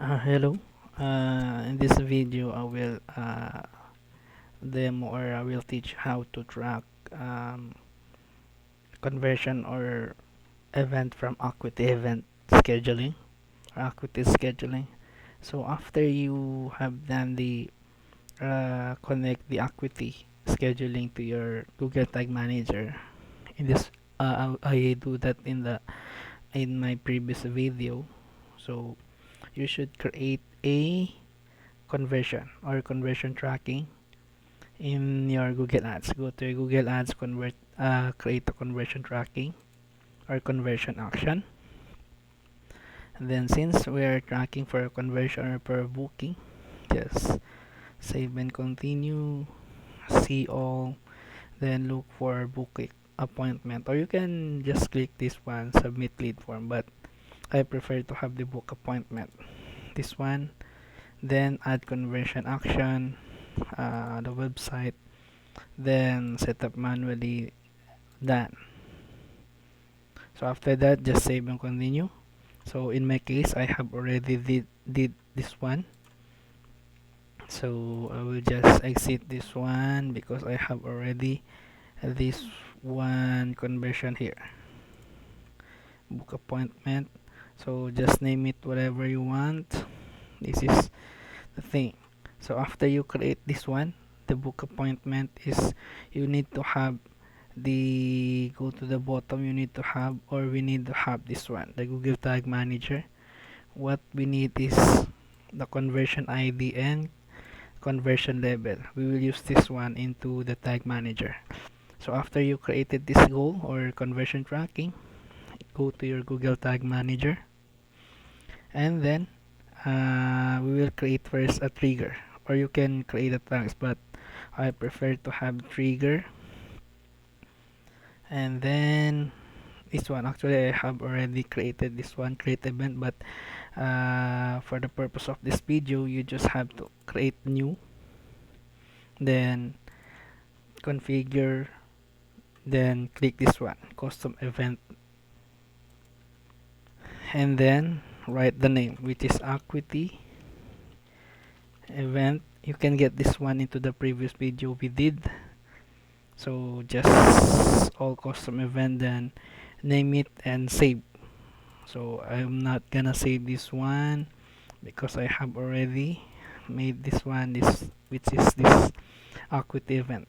Hello. In this video, I will demo or I will teach how to track conversion or event from Acuity event scheduling or Acuity scheduling. So after you have done the connect the Acuity scheduling to your Google Tag Manager, in this I do that in my previous video. So you should create a conversion or conversion tracking in your Google Ads. Go to your Google Ads, create a conversion tracking or conversion action. And then since we are tracking for a conversion or per booking, just save and continue, see all, then look for booking appointment, or you can just click this one, submit lead form, but I prefer to have the book appointment. This one, then add conversion action, the website, then set up manually, done. So after that, just save and continue. So in my case, I have already did this one. So I will just exit this one because I have already this one conversion here. Book appointment. So just name it whatever you want. This is the thing. So after you create this one, the book appointment is you need to have the go to the bottom, you need to have, or we need to have this one, the Google Tag Manager. What we need is the conversion ID and conversion level. We will use this one into the tag manager. So after you created this goal or conversion tracking, go to your Google Tag Manager, and then we will create first a trigger, or you can create a tags, but I prefer to have trigger. And then this one, actually I have already created this one, create event, but for the purpose of this video, you just have to create new, then configure, then click this one, custom event, and then write the name, which is Acuity event. You can get this one into the previous video we did. So just all custom event, then name it and save. So I'm not gonna save this one because I have already made this one, this which is this Acuity event.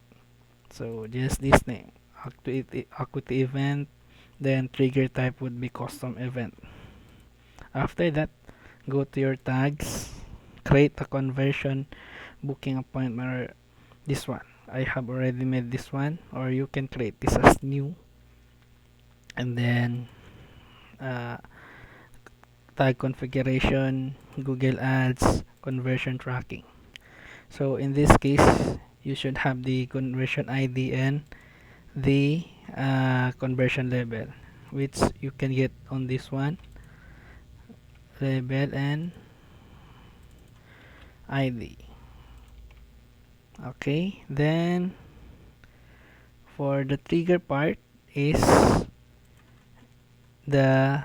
So just this name, Acuity event, then trigger type would be custom event. After that, go to your tags, create a conversion booking appointment, or this one. I have already made this one, or you can create this as new, and then uh, tag configuration, Google Ads, conversion tracking. So in this case, you should have the conversion ID and the conversion level, which you can get on this one, label and ID. Okay, then for the trigger part is the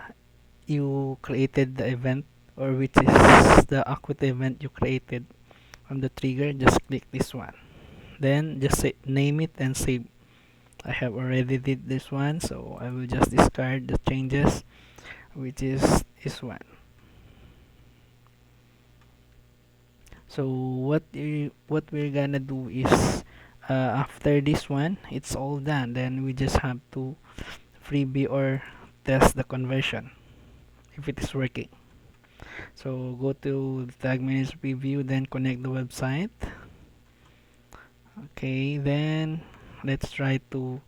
you created the event, or which is the Acuity event you created from the trigger. Just click this one, then just name it and save. I have already did this one, so I will just discard the changes, which is this one. So what we're gonna do is after this one it's all done, then we just have to freebie or test the conversion if it is working. So go to the tag manager preview, then connect the website. Okay, then let's try to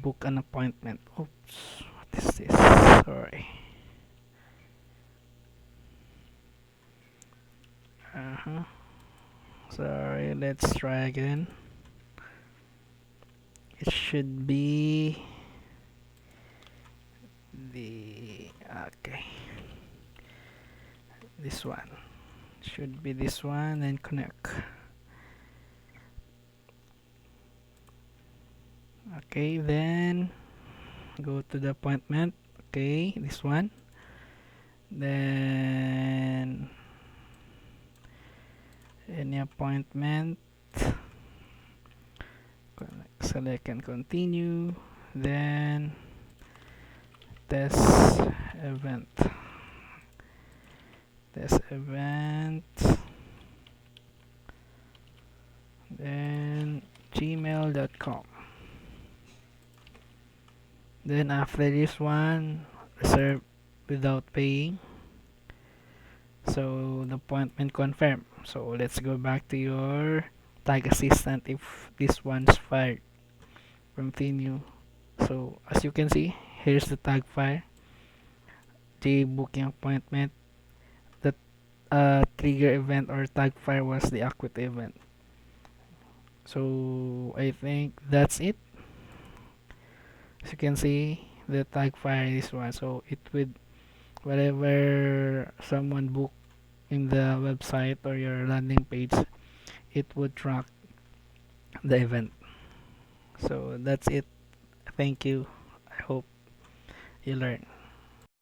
book an appointment. Oops, what is this? Sorry. Uh-huh. Sorry, let's try again. It should be the okay. This one should be this one, and connect. Okay, then go to the appointment. Okay, this one. Then any appointment, select and continue, then test event, test event, then gmail.com. Then after this one, reserve without paying. So the appointment confirmed. So let's go back to your tag assistant if this one's fired. Continue. So as you can see, here's the tag file, the booking appointment. The trigger event or tag file was the Acuity event. So I think that's it. As you can see, the tag file is one. So it would whatever someone book in the website or your landing page, it would track the event. So that's it. Thank you. I hope you learn.